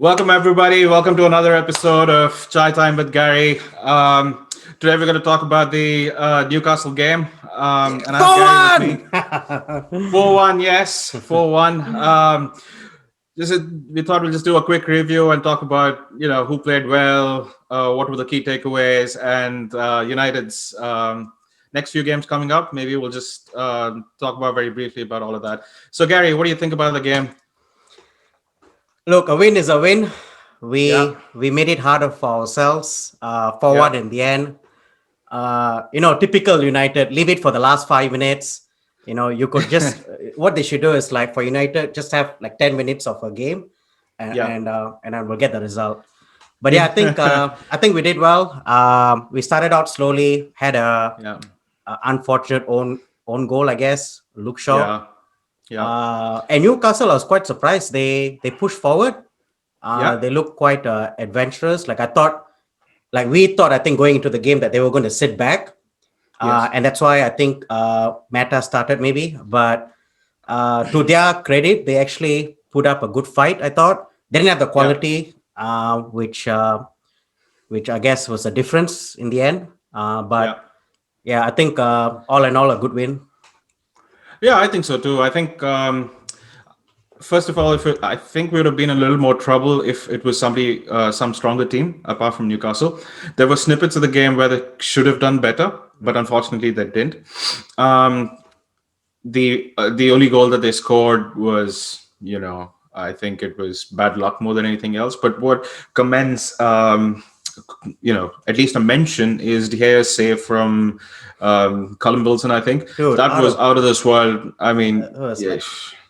Welcome, everybody. Welcome to another episode of Chai Time with Gary. Today, we're going to talk about the Newcastle game. And I have Gary with me. 4-1, yes, 4-1. We thought we'll just do a quick review and talk about, who played well, what were the key takeaways, and United's next few games coming up. Maybe we'll just talk about very briefly about all of that. So, Gary, what do you think about the game? Look, a win is a win. We Yeah. we made it harder for ourselves. Forward in the end. Typical United. Leave it for the last 5 minutes. You could just what they should do is like for United, just have like 10 minutes of a game, and Yeah. and then we'll get the result. But yeah, I think we did well. We started out slowly, had Yeah. a unfortunate own goal, I guess. Luke Shaw. Yeah. Yeah. And Newcastle, I was quite surprised. They pushed forward. Yeah. They look quite adventurous. We thought, I think, going into the game that they were going to sit back. Yes. And that's why I think Mata started maybe. But to their credit, they actually put up a good fight, I thought. They didn't have the quality, which I guess was a difference in the end. But yeah, I think all in all, a good win. Yeah, I think so too. I think first of all, I think we would have been in a little more trouble if it was some stronger team apart from Newcastle. There were snippets of the game where they should have done better, but unfortunately they didn't. The only goal that they scored was, I think it was bad luck more than anything else. But what commends, at least a mention is De Gea's save from Callum Wilson. I think Dude, that was out of this world. I mean, yeah.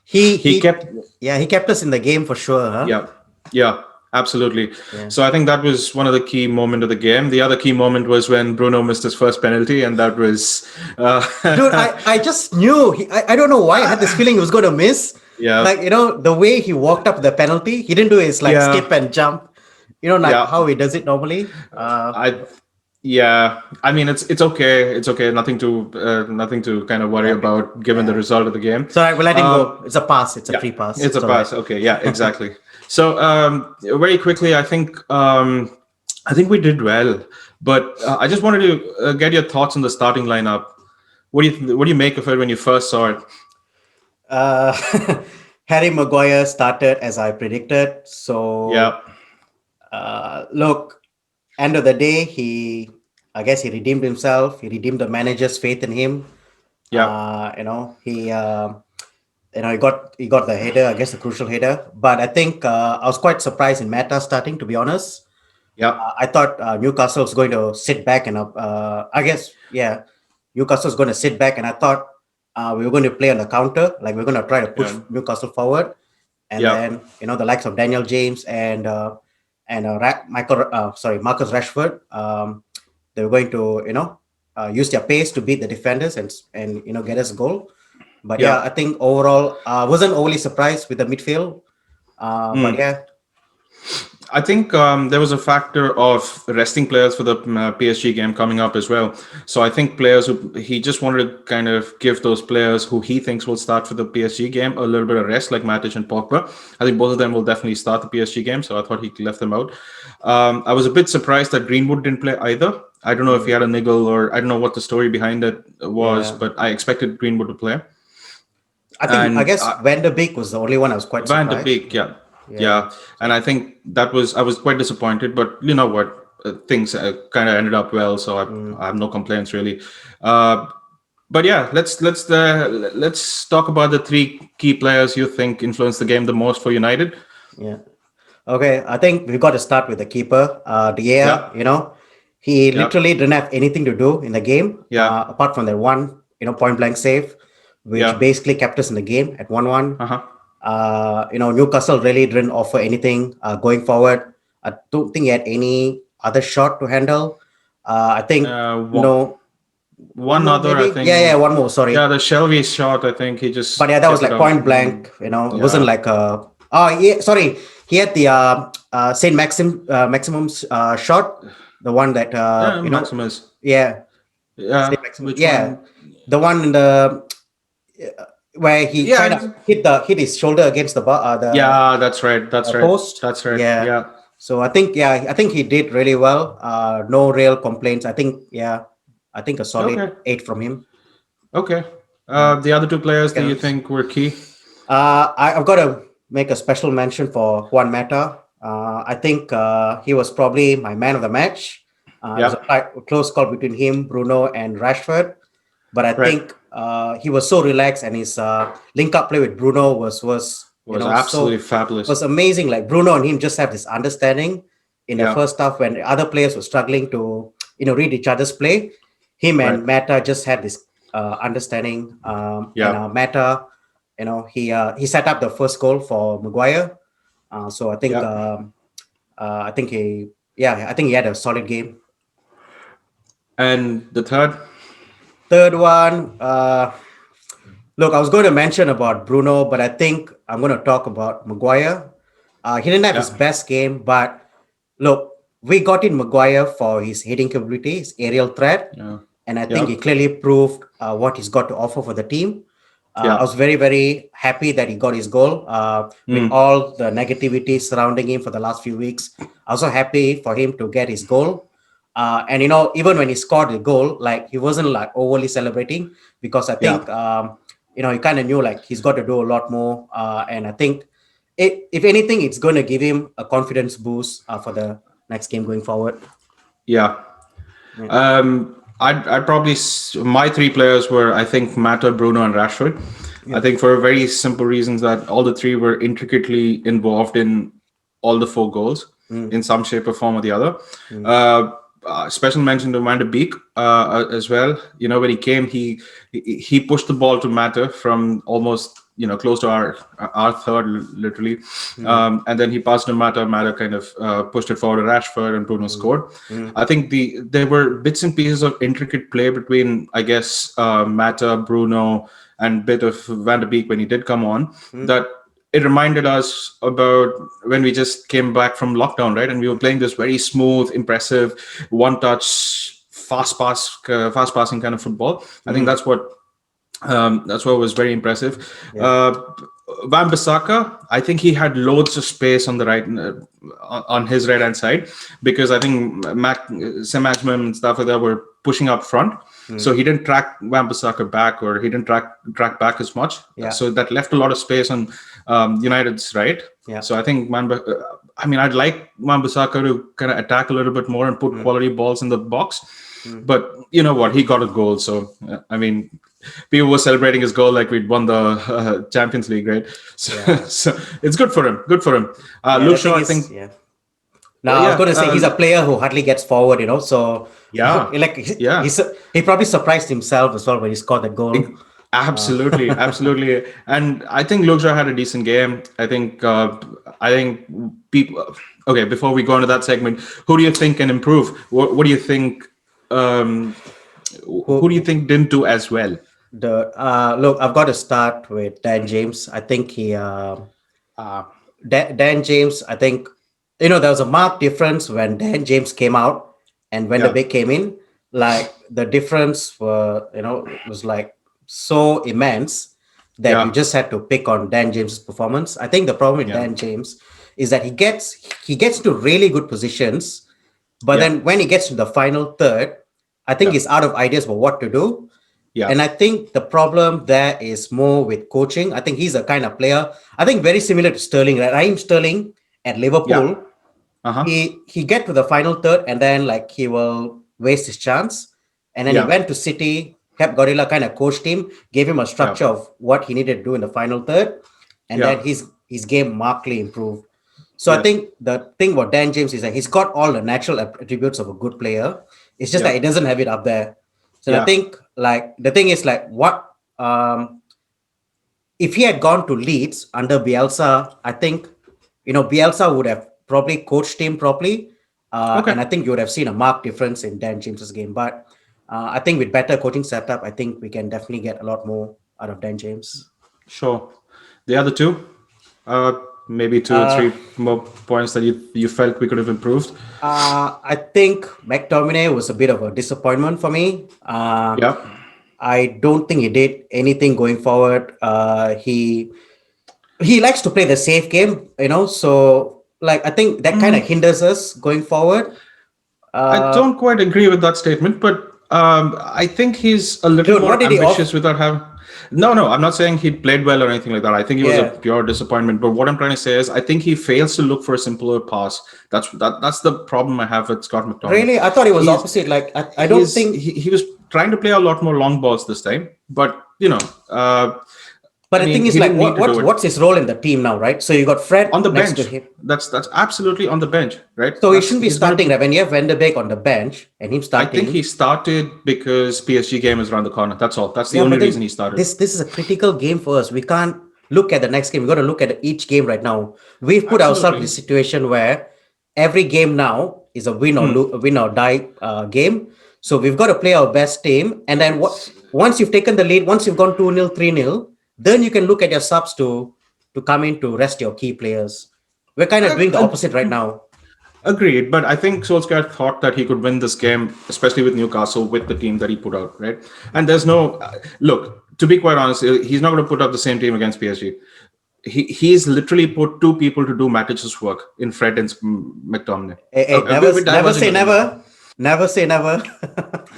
He kept he kept us in the game for sure, huh? Yeah, absolutely. Yeah. So I think that was one of the key moments of the game. The other key moment was when Bruno missed his first penalty, and that was Dude, I just knew I don't know why I had this feeling he was going to miss. Yeah. Like, the way he walked up the penalty, he didn't do his skip and jump, how he does it normally. I mean, it's okay. It's okay. Nothing to kind of worry about given the result of the game. So we'll let him go. It's a pass. It's a free pass. It's a pass. Right. Okay. Yeah, exactly. So very quickly, I think we did well, but I just wanted to get your thoughts on the starting lineup. What do you make of it when you first saw it? Harry Maguire started as I predicted. So look, end of the day, I guess he redeemed himself. He redeemed the manager's faith in him. Yeah. He got the header, I guess the crucial header. But I think I was quite surprised in Mata starting, to be honest. Yeah. I thought Newcastle was going to sit back and Newcastle's going to sit back, and I thought we were going to play on the counter, like we're going to try to push Newcastle forward, and then the likes of Daniel James and Marcus Rashford, they were going to use their pace to beat the defenders and get us a goal. But I think overall wasn't overly surprised with the midfield. But yeah. I think there was a factor of resting players for the PSG game coming up as well. So I think he just wanted to kind of give those players who he thinks will start for the PSG game a little bit of rest, like Matic and Pogba. I think both of them will definitely start the PSG game, so I thought he left them out. I was a bit surprised that Greenwood didn't play either. I don't know if he had a niggle or I don't know what the story behind it was, but I expected Greenwood to play. I guess Van der Beek was the only one I was quite surprised. Van der Beek, yeah. And I think I was quite disappointed, but you know what? Things kind of ended up well, so I have no complaints really. But yeah, let's talk about the three key players you think influenced the game the most for United. Yeah. Okay, I think we've got to start with the keeper, De Gea. He literally didn't have anything to do in the game, apart from that one, point blank save, which basically kept us in the game at 1-1. Newcastle really didn't offer anything going forward. I don't think he had any other shot to handle. I think one other, maybe? I think. Yeah, one more. Sorry. Yeah, the Shelby shot. I think he just. But yeah, that was like point blank. It wasn't like a. Oh yeah, sorry. He had the Saint Maximum's shot, the one that Maximus. Yeah. Yeah. The one in the. where he Yeah, kind of hit his shoulder against the yeah, that's right. That's right. post. That's right. Yeah. Yeah. So I think he did really well. No real complaints. I think a solid Okay. 8 from him. Okay. Yeah. The other two players that you Okay. think were key? I've got to make a special mention for Juan Mata. I think he was probably my man of the match. It was a Yeah. close call between him, Bruno, and Rashford. But I Right. think he was so relaxed, and his link up play with Bruno was Was absolutely fabulous. was amazing. Like Bruno and him just have this understanding in the Yeah. first half when other players were struggling to read each other's play. Him Right. and Mata just had this understanding, and Yeah. Mata, he set up the first goal for Maguire. So Yeah. I think I think he had a solid game. And the third? Third one, look, I was going to mention about Bruno, but I think I'm going to talk about Maguire. He didn't have his Yeah. best game, but look, we got in Maguire for his heading capability, his aerial threat, Yeah. and I think Yeah. he clearly proved what he's got to offer for the team. I Yeah. was very, very happy that he got his goal with Mm. all the negativity surrounding him for the last few weeks. I was so happy for him to get his goal. And even when he scored the goal, like he wasn't like overly celebrating because I Yeah. think he kind of knew like he's got to do a lot more. And I think if anything, it's going to give him a confidence boost for the next game going forward. Yeah. Yeah. I'd probably my three players were, I think, Mata, Bruno, and Rashford. I Yeah. think for very simple reasons that all the three were intricately involved in all the four goals Mm, in some shape or form or the other. mm, Uh, Special mention to Van de Beek as well. When he came, he pushed the ball to Mata from almost close to our third, literally, mm, and then he passed to Mata. Mata kind of pushed it forward to Rashford, and Bruno mm, scored. mm, I think there were bits and pieces of intricate play between, I guess, Mata, Bruno, and bit of Van de Beek when he did come on. mm. That it reminded us about when we just came back from lockdown, right? And we were playing this very smooth, impressive, one-touch, fast passing kind of football. I think Mm, that's what was very impressive. yeah. Van Bissaka, I think he had loads of space on the right, on his right hand side, because I think Sam Maximum and stuff like that were pushing up front, so Mm, he didn't track Van Bissaka back, or he didn't track back as much. yeah. So that left a lot of space on United's right. Yeah. So I think I mean, I'd like Van Bissaka to kind of attack a little bit more and put Mm, quality balls in the box. mm, But you know what? He got a goal. So, I mean, people were celebrating his goal like we'd won the Champions League, right? So, yeah. so it's good for him. Good for him. Yeah. Luke The Shaw, thing I is, think, yeah. Now, I was yeah, going to say he's a player who hardly gets forward, So, yeah, like yeah. he probably surprised himself as well when he scored that goal. Uh, Absolutely, absolutely. And I think Luke Shaw had a decent game. I think people. Okay, before we go into that segment, who do you think can improve? What do you think? Um, who do you who think didn't do as well? the Look, I've got to start with Dan James. I think uh, Dan James. I think there was a marked difference when Dan James came out and when the Yeah, big came in. Like the difference was like so immense that you yeah, just had to pick on Dan James's performance. I think the problem with yeah, Dan James is that he gets to really good positions, but yeah, then when he gets to the final third, I think yeah, he's out of ideas for what to do. yeah, And I think the problem there is more with coaching. I think he's a kind of player, I think very similar to Sterling, right? Raheem Sterling at yeah. Liverpool, Uh huh. he get to the final third and then like he will waste his chance. And then he Yeah, went to City, Pep Guardiola kind of coached him, gave him a yeah, structure of what he needed to do in the final third, and then yeah, his game markedly improved. So I yeah, think the thing about Dan James is that he's got all the natural attributes of a good player. It's just that yeah, he doesn't have it up there. So I yeah, think like the thing is like what if he had gone to Leeds under Bielsa, I think Bielsa would have probably coached him properly, okay, and I think you would have seen a marked difference in Dan James's game. But I think with better coaching setup, I think we can definitely get a lot more out of Dan James. sure. The other two, maybe two or Uh, three more points that you felt we could have improved. I think McTominay was a bit of a disappointment for me. Yeah, I don't think he did anything going forward. He likes to play the safe game, so like I think that kind of hinders us going forward. I Uh, don't quite agree with that statement, but I think he's a little Dude, what more did he off? ambitious without having. No, no, I'm not saying he played well or anything like that. I think he was a Yeah, pure disappointment. But what I'm trying to say is, I think he fails to look for a simpler pass. That's the problem I have with Scott McTominay. really, I thought it was He's opposite. Like I don't think. he was trying to play a lot more long balls this time, but But I the thing mean, is, he like, didn't need to do it what's his role in the team now, right? So you got on Fred the next to bench. him, That's absolutely on the bench, right? so he That's shouldn't be he's going starting. to. Right? When you have Van der Beek on the bench and him I think he starting, started because PSG game is around the corner. That's all. That's the yeah. only But reason then he started. this is a critical game for us. We can't look at the next game. We got to look at each game right now. We've put ourselves in a Absolutely. situation where every game now is a win or die game. So we've got to play our best team, and then once you've taken the lead, once you've gone 2-0, 3-0, then you can look at your subs to come in to rest your key players. We're kind of doing the Uh, opposite right now. Agreed, but I think Solskjaer thought that he could win this game, especially with Newcastle, with the team that he put out, right? And there's no look. To be quite honest, he's not going to put up the same team against PSG. He's literally put two people to do Matic's work in Fred and McTominay. Hey, hey, Okay, we're never diverging say a little bit. never. Never say never.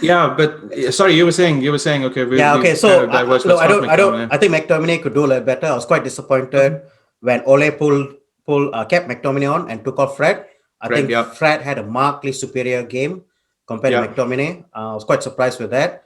Yeah, but sorry, you were saying okay, Yeah, okay. we've kind So of diverged with look, Scott I don't. McTominay. I think McTominay could do a lot better. I was quite disappointed when Ole kept McTominay on and took off Fred. I Fred, think yeah, Fred had a markedly superior game compared to yeah, McTominay. I was quite surprised with that,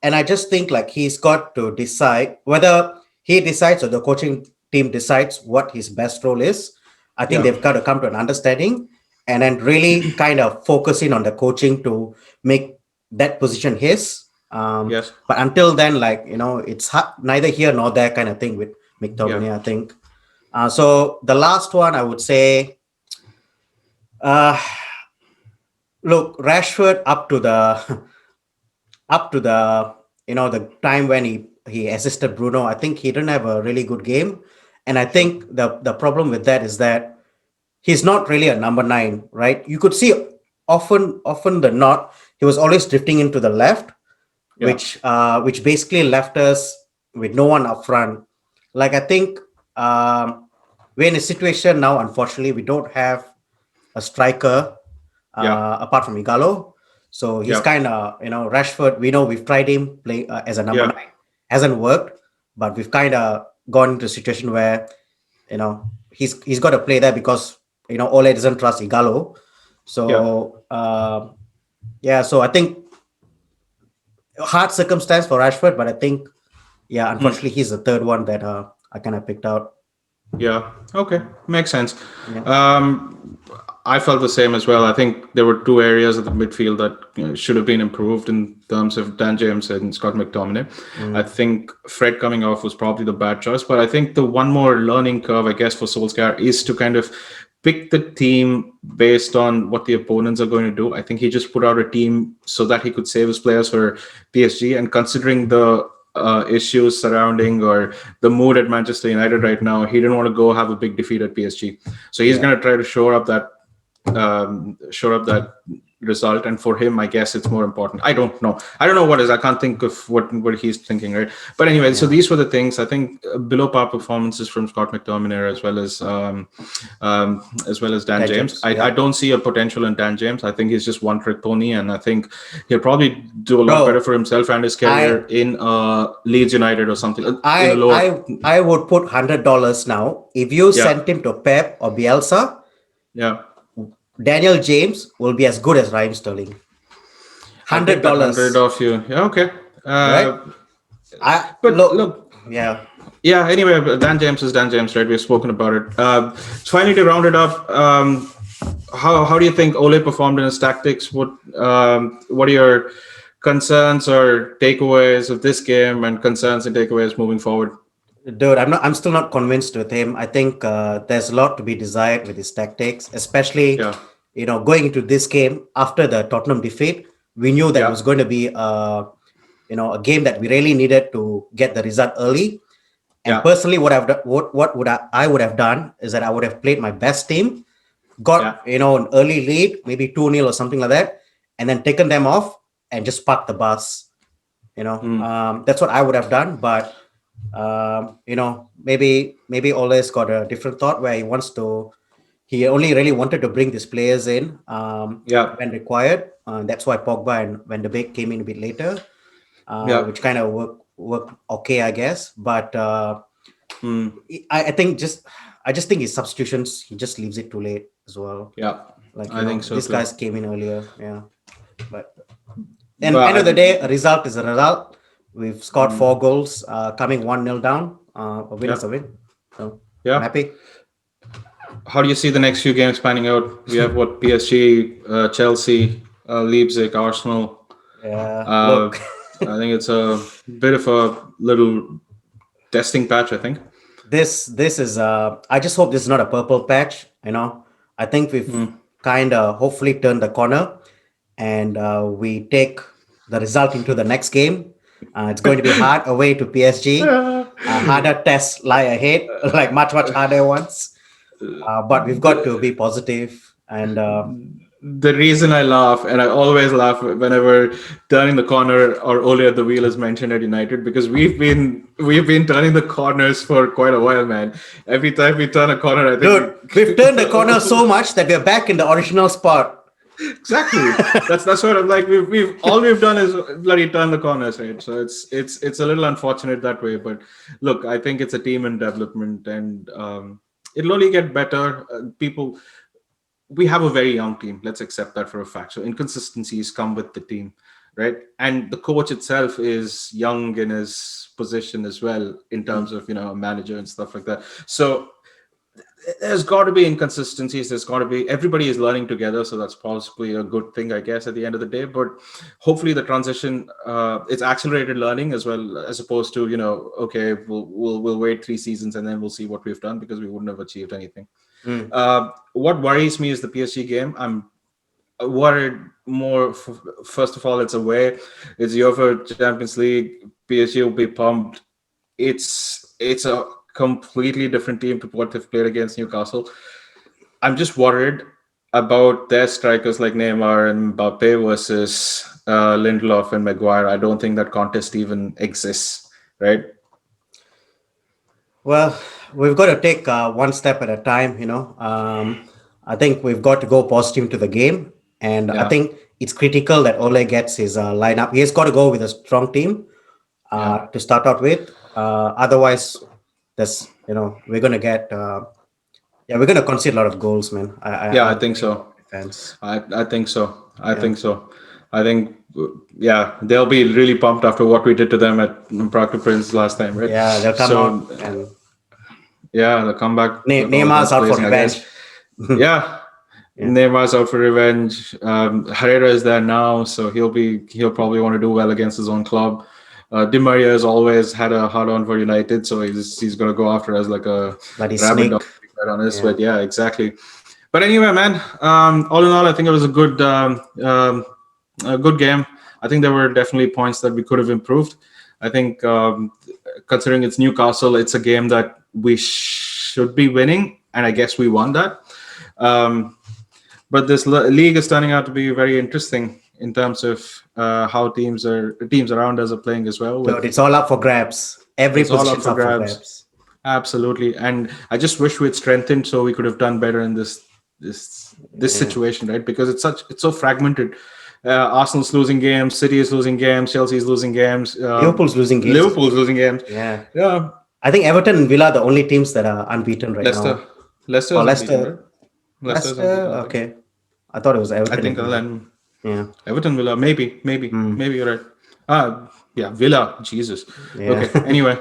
and I just think like he's got to decide whether he decides or the coaching team decides what his best role is. I think yeah, they've got to come to an understanding and then really kind of focusing on the coaching to make that position his. yes, But until then, like it's neither here nor there kind of thing with yeah. McTominay, I think. So the last one, I would say, uh, look, Rashford up to the time when he assisted Bruno. I think he didn't have a really good game, and I Sure. think the problem with that is that he's not really a number 9, right? You could see often than not, he was always drifting into the left, Yeah, which basically left us with no one up front. Like I think we're in a situation now. Unfortunately, we don't have a striker yeah, apart from Igalo. So he's yeah, kind of Rashford. We know we've tried him play as a number yeah, 9, hasn't worked, but we've kind of gone into a situation where he's got to play there because Ole doesn't trust Igalo. yeah. So yeah, so I think hard circumstance for Rashford, but I think yeah, unfortunately he's the third one that I kind of picked out. Yeah. Okay. Makes sense. Yeah. I felt the same as well. I think there were two areas of the midfield that should have been improved in terms of Dan James and Scott McTominay. I think Fred coming off was probably the bad choice, but I think the one more learning curve, I guess, for Solskjaer is to kind of pick the team based on what the opponents are going to do. I think he just put out a team so that he could save his players for PSG, and considering the issues surrounding or the mood at Manchester United right now, he didn't want to go have a big defeat at PSG. So he's Yeah. going to try to shore up that result. And for him, I guess it's more important. I don't know what is. I can't think of what he's thinking, right? But anyway, so Yeah. these were the things. I think below par performances from Scott McTominay as well as Dan James. I Yeah. don't see a potential in Dan James. I think he's just one trick pony, and I think he'll probably do a lot better Bro, for himself and his career I in Leeds United or something in a I lower. I I would put $100 now. If you Yeah, sent him to Pep or Bielsa, yeah. Daniel James will be as good as Raheem Sterling. I'll hundred take that 100 dollars, off you. Yeah, okay. right? I But look, look, yeah. yeah. Anyway, Dan James is Dan James, right? We've spoken about it. So finally, to round it up, how do you think Ole performed in his tactics? What are your concerns or takeaways of this game, and concerns and takeaways moving forward? Dude, I'm still not convinced with him. I think there's a lot to be desired with his tactics, especially Yeah, going into this game after the Tottenham defeat. We knew that it was yeah, going to be a game that we really needed to get the result early. And yeah, personally, what would I would have done is that I would have played my best team, got yeah, an early lead, maybe 2-0 or something like that, and then taken them off and just parked the bus. That's what I would have done. But maybe Ole's got a different thought where he only really wanted to bring these players in Yeah, when required. That's why Pogba and Van de Beek came in a bit later, yeah. which kind of worked okay, I guess. But Mm, I just think his substitutions, he just leaves it too late as well. yeah, Like, I think so these too. guys came in earlier. Yeah. But then But end of the day, a result is a result. We've scored 4 goals, coming 1-0 down. A win yeah, is a win. So I'm yeah. happy. How do you see the next few games panning out? We have what, PSG, Chelsea, Leipzig, Arsenal. Yeah. Uh, Look, I think it's a bit of a little testing patch, I think. this is I just hope this is not a purple patch. I think we've kind of hopefully turned the corner, and we take the result into the next game. It's going to be hard away to PSG. Harder tests lie ahead, like much harder ones. But we've got to be positive, and The reason I laugh, and I always laugh whenever turning the corner or Ole at the wheel is mentioned at United, because we've been turning the corners for quite a while, man. Every time we turn a corner, I think dude, we've turned the corner so much that we're back in the original spot. exactly. That's what I'm like. We've all we've done is bloody turn the corners, right? So it's a little unfortunate that way. But look, I think it's a team in development, and it'll only get better. People, we have a very young team. Let's accept that for a fact. So inconsistencies come with the team, right? And the coach itself is young in his position as well, in terms of a manager and stuff like that. So there's got to be inconsistencies. There's got to be, everybody is learning together, so that's possibly a good thing, I guess, at the end of the day. But hopefully the transition, it's accelerated learning as well, as opposed to okay, we'll wait 3 seasons and then we'll see what we've done, because we wouldn't have achieved anything. What worries me is the PSG game. I'm worried more. First of all, it's away. It's UEFA Champions League. PSG will be pumped. It's a completely different team to what they've played against Newcastle. I'm just worried about their strikers like Neymar and Mbappe versus Lindelof and Maguire. I don't think that contest even exists, right? Well, we've got to take one step at a time. I think we've got to go positive to the game, and I Yeah, think it's critical that Ole gets his lineup. He has got to go with a strong team yeah, to start out with. Otherwise, we're gonna get we're gonna concede a lot of goals, man. yeah. I I'm think worried about so. defense. I think so. I Yeah, think so. I think, yeah, they'll be really pumped after what we did to them at Prague to Prince last time, right? yeah, they'll come out So, and yeah, the comeback with all Neymar's guns out for blazing, I guess. revenge. Yeah, Yeah. Neymar's out for revenge. Herrera is there now, so he'll probably want to do well against his own club. Di Maria has always had a hard on for United, so he's going to go after us like a Bloody rabid dog, snake. to be quite honest. Yeah. But yeah, exactly. But anyway, man, all in all, I think it was a good game. I think there were definitely points that we could have improved. I think, considering it's Newcastle, it's a game that we should be winning, and I guess we won that. Um, but this league is turning out to be very interesting in terms of how teams around us are playing as well. Dude, it's all up for grabs. Every It's all up position's for up for grabs. grabs. Absolutely, and I just wish we'd strengthened so we could have done better in this Yeah. situation, right? Because it's so fragmented. Arsenal's losing games, City is losing games, Chelsea's losing games, Liverpool's losing games as well. Liverpool's losing games. Yeah. Yeah, I think Everton and Villa are the only teams that are unbeaten right Leicester, now. Leicester Or is unbeaten, Leicester. right? Leicester is Leicester, unbeaten, I think. okay. I thought it was I Everton and think Villa. then Yeah. Everton, Villa, maybe you're right. Yeah, Villa, Jesus. Yeah. Okay. Anyway,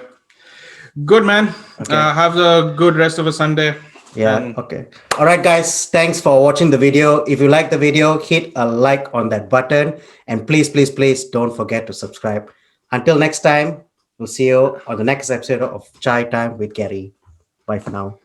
good man. Okay. Have a good rest of a Sunday, Yeah. and Okay. All right, guys. Thanks for watching the video. If you like the video, hit a like on that button. And please don't forget to subscribe. Until next time, we'll see you on the next episode of Chai Time with Gary. Bye for now.